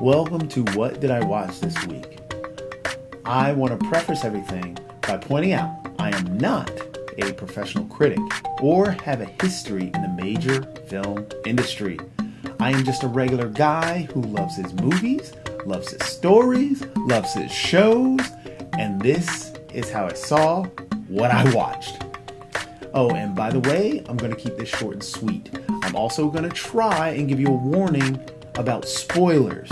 Welcome to What Did I Watch This Week? I want to preface everything by pointing out I am not a professional critic or have a history in the major film industry. I am just a regular guy who loves his movies, loves his stories, loves his shows, and this is how I saw what I watched. Oh, and by the way, I'm going to keep this short and sweet. I'm also going to try and give you a warning about spoilers.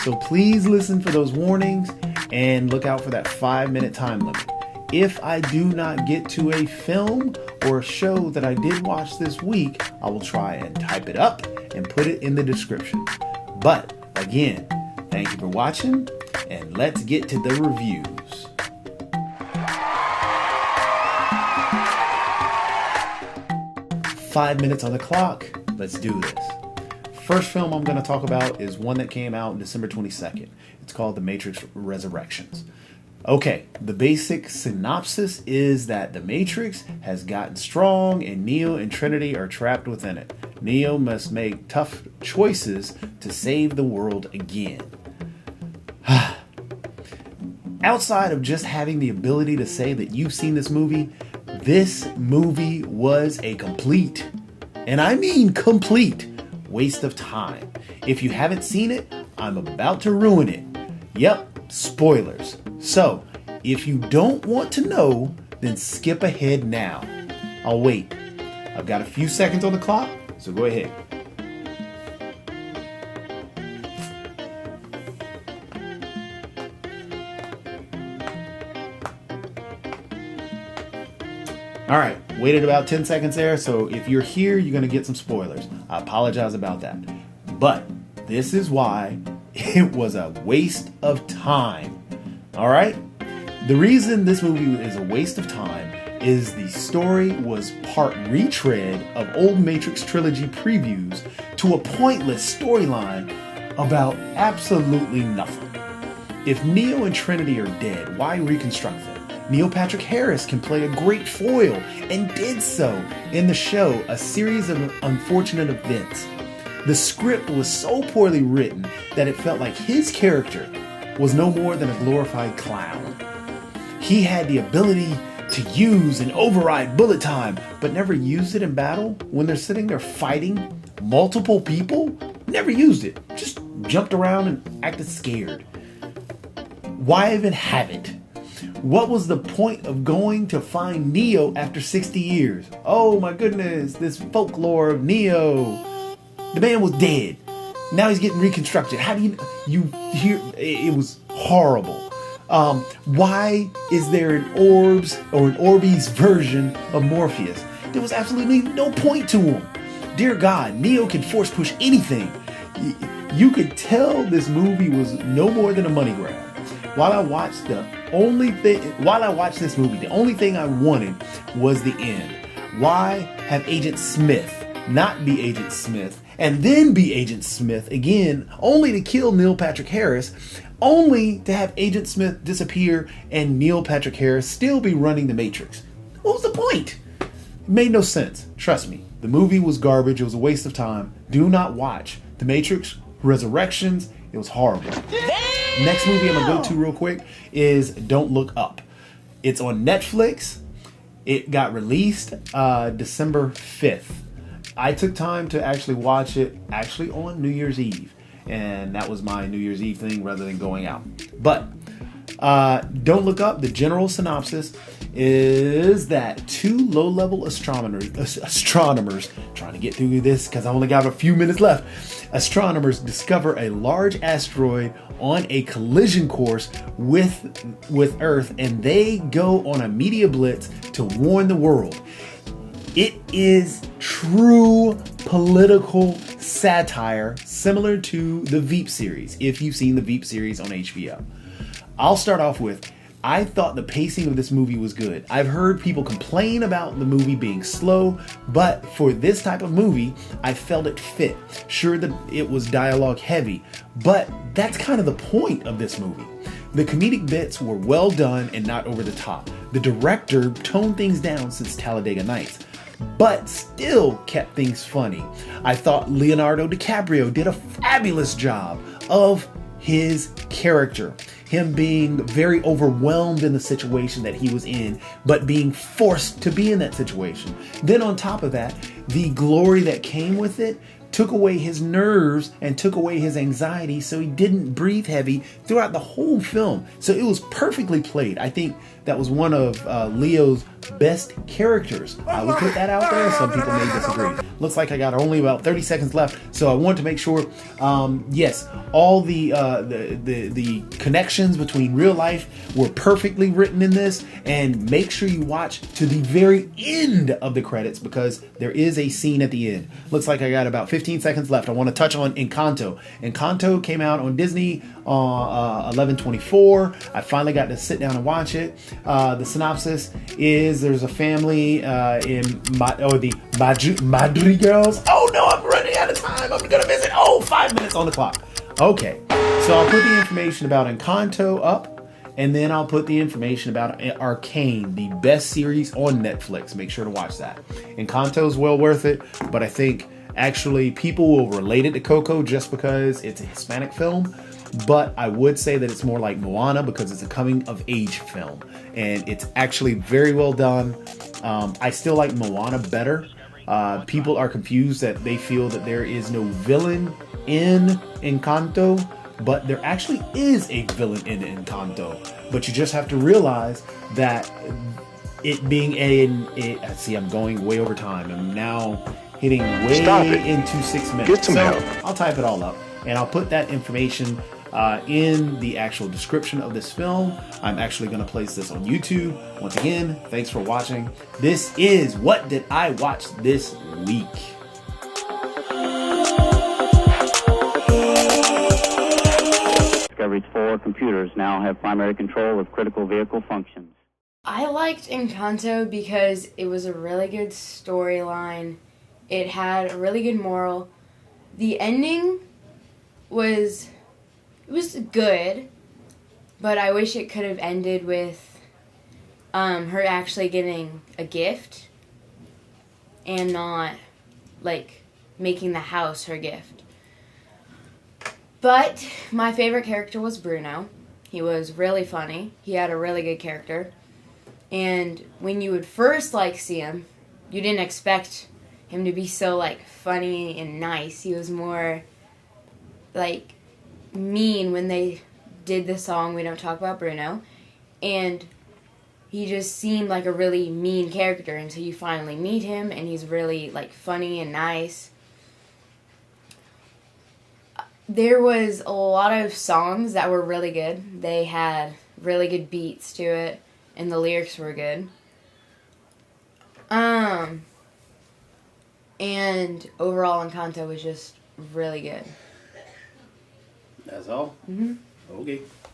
So please listen for those warnings and look out for that 5-minute time limit. If I do not get to a film or a show that I did watch this week, I will try and type it up and put it in the description. But again, thank you for watching, and let's get to the reviews. Five minutes on the clock. Let's do this. First film I'm going to talk about is one that came out December 22nd. It's called The Matrix Resurrections. Okay, the basic synopsis is that the Matrix has gotten strong and Neo and Trinity are trapped within it. Neo must make tough choices to save the world again. Outside of just having the ability to say that you've seen this movie was a complete, and I mean complete, waste of time. If you haven't seen it, I'm about to ruin it. Yep, spoilers. So, if you don't want to know, then skip ahead now. I'll wait. I've got a few seconds on the clock, so go ahead. All right, waited about 10 seconds there, so if you're here, you're going to get some spoilers. I apologize about that. But this is why it was a waste of time. All right? The reason this movie is a waste of time is the story was part retread of old Matrix trilogy previews to a pointless storyline about absolutely nothing. If Neo and Trinity are dead, why reconstruct them? Neil Patrick Harris can play a great foil, and did so in the show, A Series of Unfortunate Events. The script was so poorly written that it felt like his character was no more than a glorified clown. He had the ability to use and override bullet time, but never used it in battle when they're sitting there fighting multiple people. Never used it. Just jumped around and acted scared. Why even have it? What was the point of going to find Neo after 60 years? Oh my goodness, this folklore of Neo. The man was dead. Now he's getting reconstructed. How do you hear? It was horrible. Why is there an Orbs or an Orbeez version of Morpheus? There was absolutely no point to him. Dear God, Neo can force push anything. You could tell this movie was no more than a money grab. While I watched this movie, the only thing I wanted was the end. Why have Agent Smith not be Agent Smith and then be Agent Smith again, only to kill Neil Patrick Harris, only to have Agent Smith disappear and Neil Patrick Harris still be running the Matrix? What was the point? It made no sense. Trust me, the movie was garbage. It was a waste of time. Do not watch The Matrix Resurrections. It was horrible. Next movie I'm going to go to real quick is Don't Look Up. It's on Netflix. It got released December 5th. I took time to actually watch it on New Year's Eve. And that was my New Year's Eve thing rather than going out. But Don't Look Up, the general synopsis is that two low-level astronomers, trying to get through this because I only got a few minutes left. Astronomers discover a large asteroid on a collision course with Earth, and they go on a media blitz to warn the world. It is true political satire, similar to the Veep series, if you've seen the Veep series on HBO. I'll start off with, I thought the pacing of this movie was good. I've heard people complain about the movie being slow, but for this type of movie, I felt it fit. Sure that it was dialogue heavy, but that's kind of the point of this movie. The comedic bits were well done and not over the top. The director toned things down since Talladega Nights, but still kept things funny. I thought Leonardo DiCaprio did a fabulous job of his character, him being very overwhelmed in the situation that he was in, but being forced to be in that situation. Then on top of that, the glory that came with it took away his nerves and took away his anxiety, so he didn't breathe heavy throughout the whole film. So it was perfectly played. I think that was one of Leo's best characters. I would put that out there. Some people may disagree. Looks like I got only about 30 seconds left, so I want to make sure, yes, all the connections between real life were perfectly written in this, and make sure you watch to the very end of the credits, because there is a scene at the end. Looks like I got about 15 seconds left. I want to touch on Encanto. Encanto came out on Disney 11/24. I finally got to sit down and watch it. The synopsis is there's a family the Madrigals. Oh no, I'm running out of time. I'm gonna miss it. 5 minutes on the clock. Okay, so I'll put the information about Encanto up, and then I'll put the information about Arcane, the best series on Netflix. Make sure to watch that. Encanto is well worth it, but I think actually people will relate it to Coco just because it's a Hispanic film. But I would say that it's more like Moana because it's a coming of age film, and it's actually very well done. I still like Moana better. People are confused that they feel that there is no villain in Encanto, but there actually is a villain in Encanto. But you just have to realize that it being see, I'm going way over time. I'm now hitting way into 6 minutes. Get some help. I'll type it all up, and I'll put that information in the actual description of this film. I'm actually going to place this on YouTube. Once again, thanks for watching. This is What Did I Watch This Week? Discovery's 4 computers now have primary control of critical vehicle functions. I liked Encanto because it was a really good storyline. It had a really good moral. The ending was good, but I wish it could have ended with her actually getting a gift and not like making the house her gift. But my favorite character was Bruno. He was really funny. He had a really good character. And when you would first see him, you didn't expect him to be so funny and nice. He was more mean when they did the song We Don't Talk About Bruno, and he just seemed like a really mean character until you finally meet him, and he's really funny and nice. There was a lot of songs that were really good. They had really good beats to it, and the lyrics were good. And overall Encanto was just really good. That's all? Mm-hmm. Okay.